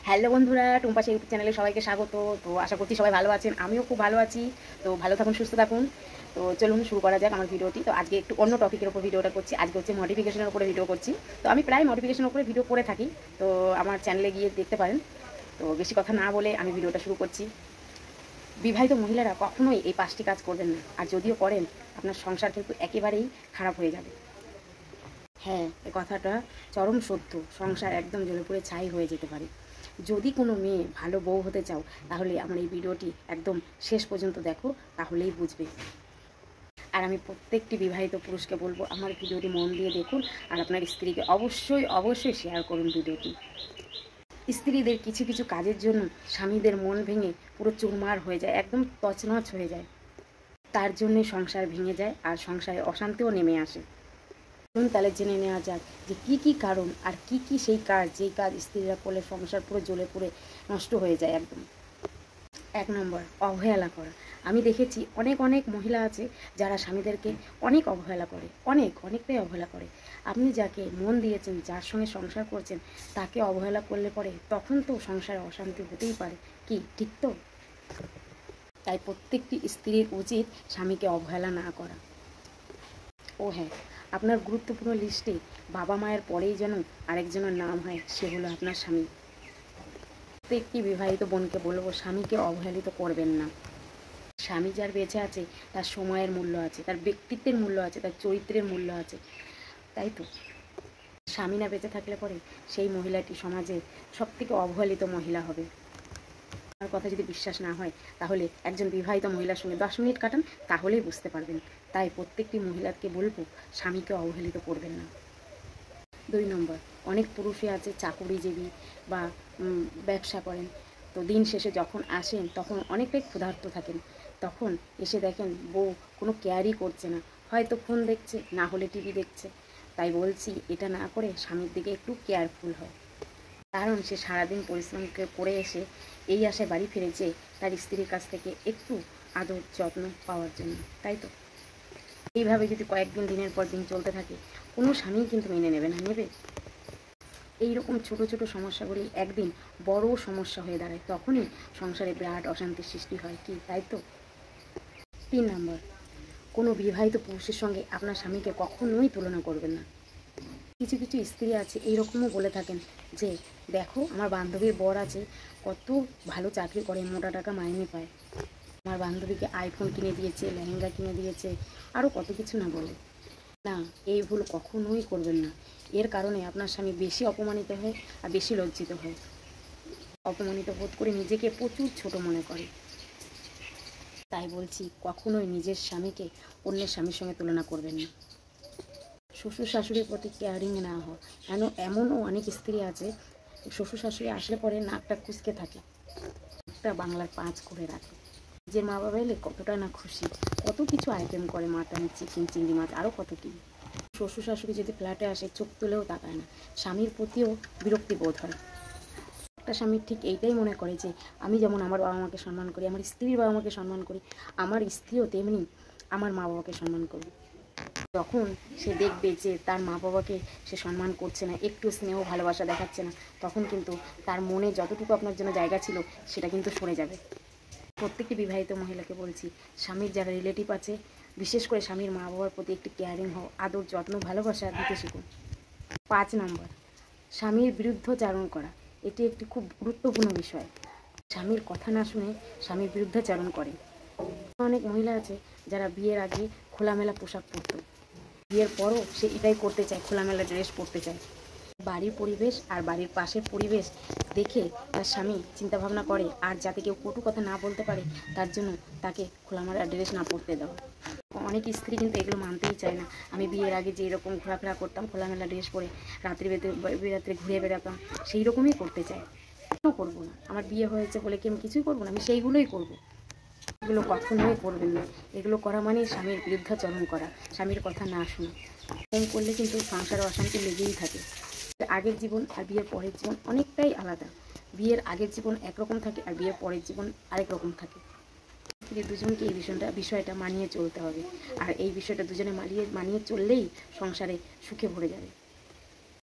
Hello বন্ধুরা, Tumpa's YouTube চ্যানেলে সবাইকে স্বাগত। তো আশা করছি সবাই ভালো আছেন, আমিও খুব ভালো আছি। তো ভালো থাকুন, সুস্থ থাকুন। তো চলুন শুরু করা যাক আমার ভিডিওটি। তো আজকে একটু অন্য টপিকের উপর ভিডিওটা করছি। আজকে হচ্ছে মডিফিকেশনের উপরে ভিডিও করছি। তো আমি প্রায় মডিফিকেশনের উপরে ভিডিও করে থাকি, তো আমার চ্যানেলে গিয়ে দেখতে পারেন। তো বেশি কথা না বলে আমি ভিডিওটা শুরু করছি। বিবাহিত মহিলারা কখনোই এই 5টি কাজ করবেন না, আর যদিও করেন আপনার সংসার কিন্তু একেবারেই খারাপ হয়ে যাবে। হ্যাঁ, এ কথাটা চরম সত্য। সংসার একদম জ্বলে পুড়ে ছাই হয়ে যেতে পারে। যদি কোনো মেয়ে ভালো বউ হতে চাও, তাহলে আমার এই ভিডিওটি একদম শেষ পর্যন্ত দেখো, তাহলেই বুঝবে। আর আমি প্রত্যেকটি বিবাহিত পুরুষকে বলবো, আমার ভিডিওটি মন দিয়ে দেখুন, আর আপনার স্ত্রীকে অবশ্যই অবশ্যই শেয়ার করুন ভিডিওটি। স্ত্রীদের কিছু কিছু কাজের জন্য স্বামীদের মন ভেঙে পুরো চুরমার হয়ে যায়, একদম তছনছ হয়ে যায়। তার জন্যে সংসার ভেঙে যায় আর সংসারে অশান্তিও নেমে আসে। তাহলে জেনে নেওয়া যাক যে কী কী কারণ আর কী কী সেই কাজ, যেই কাজ স্ত্রীরা করলে সংসার পুরো জ্বলে পুড়ে নষ্ট হয়ে যায় একদম। 1 নম্বর, অবহেলা করা। আমি দেখেছি অনেক অনেক মহিলা আছে যারা স্বামীদেরকে অনেক অবহেলা করে, অনেকটাই অবহেলা করে। আপনি যাকে মন দিয়েছেন, যার সঙ্গে সংসার করছেন, তাকে অবহেলা করলে পরে তখন তো সংসারে অশান্তি হতেই পারে, কি ঠিক তো? তাই প্রত্যেকটি স্ত্রীর উচিত স্বামীকে অবহেলা না করা। ও হ্যাঁ, আপনার গুরুত্বপূর্ণ লিস্টে বাবা মায়ের পরেই যেন আরেকজনের নাম হয়, সে হলো আপনার স্বামী। প্রত্যেকটি বিবাহিত বোনকে বলবো, স্বামীকে অবহেলিত করবেন না। স্বামী যার বেঁচে আছে, তার সময়ের মূল্য আছে, তার ব্যক্তিত্বের মূল্য আছে, তার চরিত্রের মূল্য আছে, তাই তো? স্বামী না বেঁচে থাকলে পরে সেই মহিলাটি সমাজে সবথেকে অবহেলিত মহিলা হবে। আমার কথা যদি বিশ্বাস না হয়, তাহলে একজন বিবাহিত মহিলার সঙ্গে 10 মিনিট কাটান, তাহলেই বুঝতে পারবেন। তাই প্রত্যেকটি মহিলাকে বলবো, স্বামীকে অবহেলিত করবেন না। 2 নম্বর, অনেক পুরুষই আছে চাকুরিজীবী বা ব্যবসা করেন। তো দিন শেষে যখন আসেন তখন অনেকটাই ক্ষুধার্ত থাকেন। তখন এসে দেখেন বউ কোনো কেয়ারই করছে না, হয়তো ফোন দেখছে, না হলে টিভি দেখছে। তাই বলছি, এটা না করে স্বামীর দিকে একটু কেয়ারফুল হয়। কারণ সে সারাদিন পরিশ্রম করে এসে এই আশায় বাড়ি ফিরেছে তার স্ত্রীর কাছ থেকে একটু আদর যত্ন পাওয়ার জন্য, তাই তো? এইভাবে যদি কয়েকদিন, দিনের পর দিন চলতে থাকে, কোনো স্বামী কিন্তু মেনে নেবে না, নেবে? এইরকম ছোট ছোট সমস্যাগুলি একদিন বড় সমস্যা হয়ে দাঁড়ায়, তখনই সংসারে বিরাট অশান্তির সৃষ্টি হয়, কি তাই তো? 3 নম্বর, কোনো বিবাহিত পুরুষের সঙ্গে আপনার স্বামীকে কখনোই তুলনা করবেন না। কিছু কিছু স্ত্রী আছে এইরকমও বলে থাকেন যে, দেখো আমার বান্ধবীর বর আছে, কত ভালো চাকরি করে, মোটা টাকা মাইনে পায়, আমার বান্ধবীকে আইফোন কিনে দিয়েছে, লেহেঙ্গা কিনে দিয়েছে, আরও কত কিছু না বলে। না, এই ভুল কখনোই করবেন না। এর কারণে আপনার স্বামী বেশি অপমানিত হয় আর বেশি লজ্জিত হয়। অপমানিত বোধ করে নিজেকে প্রচুর ছোট মনে করে। তাই বলছি, কখনোই নিজের স্বামীকে অন্যের স্বামীর সঙ্গে তুলনা করবেন না। শ্বশুর শাশুড়ির প্রতি কেয়ারিং না হয়। এমনও অনেক স্ত্রী আছে, শ্বশুর শাশুড়ি আসলে পরে নাকটা কুঁচকে থাকে, একটা বাংলার 5 করে রাখে। নিজের মা বাবা এলে কতটা না খুশি, কত কিছু আইটেম করে, মাটন, চিকেন, চিংড়ি মাছ, আরও কত কি। শ্বশুর শাশুড়ি যদি ফ্ল্যাটে আসে, চোখ তুলেও তাকায় না, স্বামীর প্রতিও বিরক্তি বোধ হয়। একটা স্বামী ঠিক এইটাই মনে করে যে, আমি যেমন আমার বাবা মাকে সম্মান করি, আমার স্ত্রীর বাবা মাকে সম্মান করি, আমার স্ত্রীও তেমনি আমার মা বাবাকে সম্মান করবে। যখন সে দেখবে যে তার মা বাবাকে সে সম্মান করছে না, একটু স্নেহ ভালোবাসা দেখাচ্ছে না, তখন কিন্তু তার মনে যতটুকু আপনার জন্য জায়গা ছিল, সেটা কিন্তু সরে যাবে। প্রত্যেকটি বিবাহিত মহিলাকে বলছি, স্বামীর যারা রিলেটিভ আছে, বিশেষ করে স্বামীর মা বাবার প্রতি একটি কেয়ারিং হও, আদর যত্ন ভালোবাসা দিতে শিখুন। 5 নম্বর, স্বামীর বিরুদ্ধচারণ করা। এটি একটি খুব গুরুত্বপূর্ণ বিষয়। স্বামীর কথা না শুনে স্বামীর বিরুদ্ধচারণ করে। অনেক মহিলা আছে যারা বিয়ের আগে খোলামেলা পোশাক পরত, বিয়ের পরও সে এটাই করতে চায়, খোলামেলা ড্রেস পরতে চায়। বাড়ির পরিবেশ আর বাড়ির পাশের পরিবেশ দেখে তার স্বামী চিন্তাভাবনা করে, আর যাতে কেউ কটু কথা না বলতে পারে, তার জন্য তাকে খোলামেলা ড্রেস না পরতে দেওয়া। অনেক স্ত্রী কিন্তু এগুলো মানতেই চায় না। আমি বিয়ের আগে যেই রকম ঘোরাফেরা করতাম, খোলামেলা ড্রেস পরে রাত্রে ঘুরে বেড়াতাম, সেই রকমই করতে চাই। কেন করবো না? আমার বিয়ে হয়েছে বলে কি আমি কিছুই করবো না? আমি সেইগুলোই করবো। এগুলো কখনোই করবেন না। এগুলো করা মানে স্বামীর বিরুদ্ধাচরণ করা, স্বামীর কথা না শোনা। এরকম করলে কিন্তু সংসারে অশান্তি লেগেই থাকে। আগের জীবন আর বিয়ের পরের জীবন অনেকটাই আলাদা। বিয়ের আগের জীবন একরকম থাকে, আর বিয়ের পরের জীবন আরেক রকম থাকে। দুজনকে এই বিষয়টা মানিয়ে চলতে হবে, আর এই বিষয়টা দুজনে মানিয়ে চললেই সংসারে সুখে ভরে যাবে।